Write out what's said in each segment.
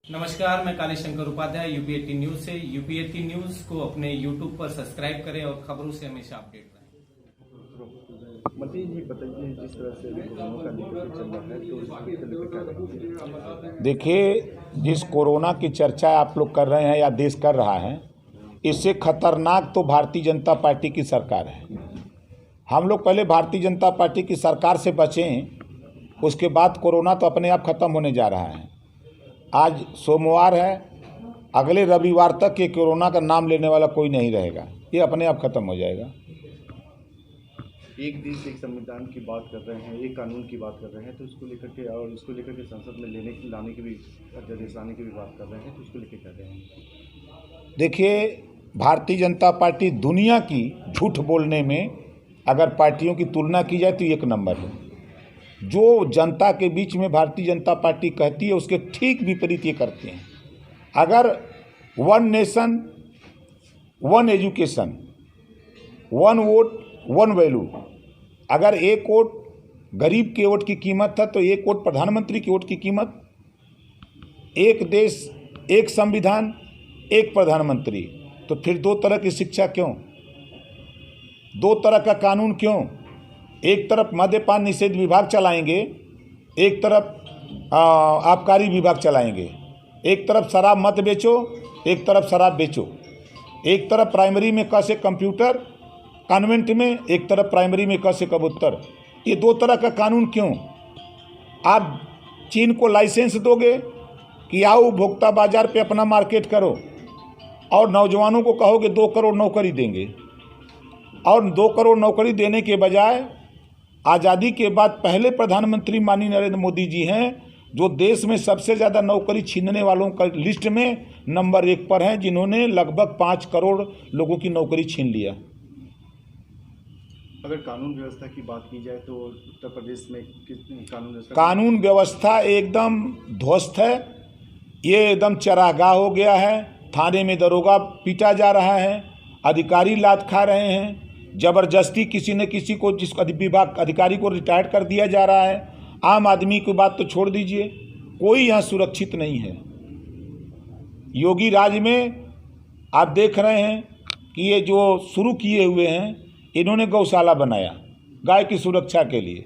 नमस्कार, मैं काली Shankar Upadhyay UP 18 news से। यूपी 18 न्यूज को अपने यूट्यूब पर सब्सक्राइब करें और खबरों से हमेशा अपडेट रहें। मतलब ये बताइए, जिस तरह से कोरोना का निकल चल रहा है तो इसके लिए क्या करें? देखिए, जिस कोरोना की चर्चा आप लोग कर रहे हैं या देश कर रहा है, इससे खतरनाक तो भारतीय जनता पार्टी की सरकार है। हम लोग पहले भारतीय जनता पार्टी की सरकार से बचें, उसके बाद कोरोना तो अपने आप खत्म होने जा रहा है। आज सोमवार है, अगले रविवार तक ये कोरोना का नाम लेने वाला कोई नहीं रहेगा, ये अपने आप खत्म हो जाएगा। एक देश एक संविधान की बात कर रहे हैं, एक कानून की बात कर रहे हैं, तो उसको लेकर के और इसको लेकर के संसद में लाने की भी, अध्यादेश लाने की भी बात कर रहे हैं, तो उसको लेकर क्या कह रहे हैं? देखिए, भारतीय जनता पार्टी दुनिया की झूठ बोलने में अगर पार्टियों की तुलना की जाए तो एक नंबर है। जो जनता के बीच में भारतीय जनता पार्टी कहती है, उसके ठीक विपरीत ये करते हैं। अगर one nation one education, one vote one value, अगर एक वोट गरीब के वोट की कीमत था तो एक वोट प्रधानमंत्री की वोट की कीमत, एक देश एक संविधान एक प्रधानमंत्री, तो फिर दो तरह की शिक्षा क्यों, दो तरह का कानून क्यों? एक तरफ मद्यपान निषेध विभाग चलाएंगे, एक तरफ आबकारी विभाग चलाएंगे। एक तरफ शराब मत बेचो, एक तरफ शराब बेचो। एक तरफ प्राइमरी में क से कंप्यूटर कॉन्वेंट में, एक तरफ प्राइमरी में क से कबूतर। ये दो तरह का कानून क्यों? आप चीन को लाइसेंस दोगे कि आओ उपभोक्ता बाजार पे अपना मार्केट करो, और नौजवानों को कहोगे 2 करोड़ नौकरी देंगे, और 2 करोड़ नौकरी देने के बजाय आज़ादी के बाद पहले प्रधानमंत्री माननीय नरेंद्र मोदी जी हैं, जो देश में सबसे ज़्यादा नौकरी छीनने वालों का लिस्ट में नंबर 1 पर हैं, जिन्होंने लगभग 5 करोड़ लोगों की नौकरी छीन लिया। अगर कानून व्यवस्था की बात की जाए तो उत्तर प्रदेश में कानून व्यवस्था एकदम ध्वस्त है। ये एकदम चरागाह हो गया है। थाने में दरोगा पीटा जा रहा है, अधिकारी लात खा रहे हैं, जबरदस्ती किसी न किसी को, जिस विभाग अधिकारी को रिटायर्ड कर दिया जा रहा है। आम आदमी की बात तो छोड़ दीजिए, कोई यहाँ सुरक्षित नहीं है। योगी राज में आप देख रहे हैं कि ये जो शुरू किए हुए हैं, इन्होंने गौशाला बनाया गाय की सुरक्षा के लिए,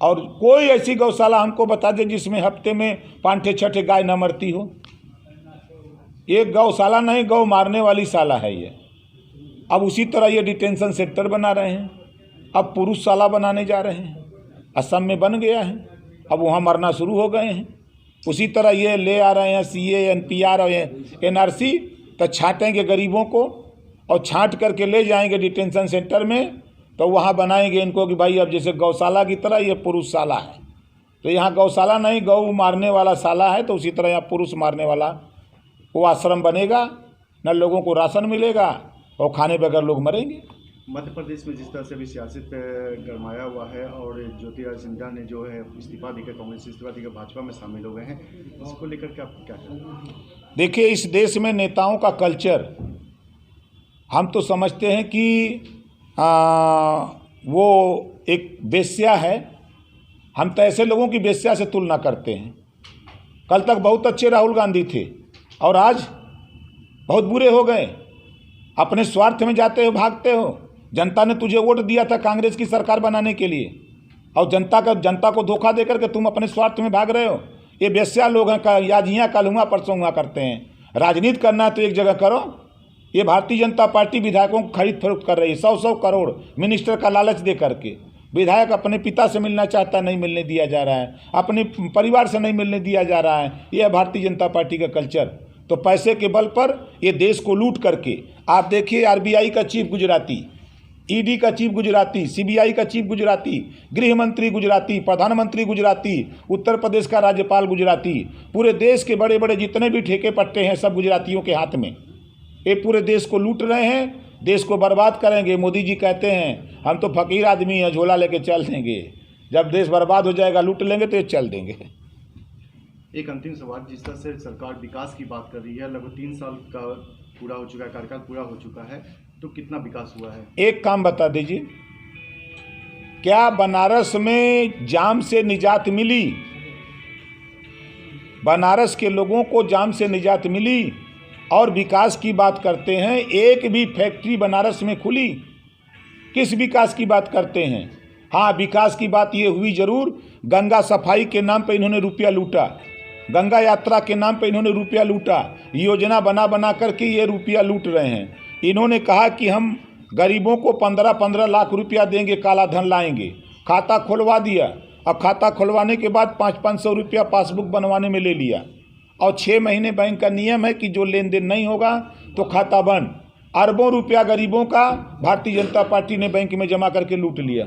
और कोई ऐसी गौशाला हमको बता दे जिसमें हफ्ते में 5-6 गाय न मरती हो। ये गौशाला नहीं, गौ मारने वाली शाला है ये। अब उसी तरह ये डिटेंशन सेंटर बना रहे हैं, अब पुरुषशाला बनाने जा रहे हैं। असम में बन गया है, अब वहाँ मरना शुरू हो गए हैं। उसी तरह ये ले आ रहे हैं CA NPR और NRC, तो छाटेंगे गरीबों को और छांट करके ले जाएंगे डिटेंशन सेंटर में, तो वहाँ बनाएंगे इनको कि भाई अब जैसे गौशाला की तरह ये पुरुषशाला है। तो यहाँ गौशाला नहीं, गौ मारने वाला शाला है, तो उसी तरह यहाँ पुरुष मारने वाला वो आश्रम बनेगा। न लोगों को राशन मिलेगा और खाने बगैर लोग मरेंगे। मध्य प्रदेश में जिस तरह से भी सियासत गरमाया हुआ है और ज्योतिरादित्य सिंधिया ने जो है इस्तीफा देकर, कांग्रेस इस्तीफा देकर भाजपा में शामिल हो गए हैं, इसको लेकर के आप क्या कहें? देखिए, इस देश में नेताओं का कल्चर, हम तो समझते हैं कि वो एक वेश्या है। हम तो ऐसे लोगों की वेश्या से तुलना करते हैं। कल तक बहुत अच्छे राहुल गांधी थे और आज बहुत बुरे हो गए। अपने स्वार्थ में जाते हो, भागते हो। जनता ने तुझे वोट दिया था कांग्रेस की सरकार बनाने के लिए, और जनता को धोखा देकर के तुम अपने स्वार्थ में भाग रहे हो। ये वेश्या लोग हैं, आज यहाँ कल हुआ परसों हुआ करते हैं। राजनीति करना है तो एक जगह करो। ये भारतीय जनता पार्टी विधायकों को खरीद फरोख्त कर रही है, 100 करोड़ मिनिस्टर का लालच दे करके। विधायक अपने पिता से मिलना चाहता, नहीं मिलने दिया जा रहा है, अपने परिवार से नहीं मिलने दिया जा रहा है। यह भारतीय जनता पार्टी का कल्चर। तो पैसे के बल पर ये देश को लूट करके, आप देखिए RBI का चीफ गुजराती, ED का चीफ गुजराती, CBI का चीफ गुजराती, गृह मंत्री गुजराती, प्रधानमंत्री गुजराती, उत्तर प्रदेश का राज्यपाल गुजराती, पूरे देश के बड़े बड़े जितने भी ठेके पट्टे हैं सब गुजरातियों के हाथ में। ये पूरे देश को लूट रहे हैं, देश को बर्बाद करेंगे। मोदी जी कहते हैं हम तो फकीर आदमी हैं, झोला लेके चल देंगे, जब देश बर्बाद हो जाएगा लूट लेंगे तो ये चल देंगे। एक अंतिम सवाल, जिस तरह से सरकार विकास की बात कर रही है, लगभग 3 साल का पूरा हो चुका है, कार्यकाल पूरा हो चुका है, तो कितना विकास हुआ है? एक काम बता दीजिए, क्या बनारस में जाम से निजात मिली? बनारस के लोगों को जाम से निजात मिली और विकास की बात करते हैं। एक भी फैक्ट्री बनारस में खुली? किस विकास की बात करते हैं? हाँ, विकास की बात ये हुई जरूर, गंगा सफाई के नाम पे इन्होंने रुपया लूटा, गंगा यात्रा के नाम पे इन्होंने रुपया लूटा, योजना बना बना करके ये रुपया लूट रहे हैं। इन्होंने कहा कि हम गरीबों को 15-15 लाख रुपया देंगे, काला धन लाएंगे। खाता खुलवा दिया, और खाता खुलवाने के बाद 500-500 रुपया पासबुक बनवाने में ले लिया, और 6 महीने बैंक का नियम है कि जो लेन देन नहीं होगा तो खाता बंद। अरबों रुपया गरीबों का भारतीय जनता पार्टी ने बैंक में जमा करके लूट लिया।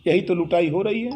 यही तो लुटाई हो रही है।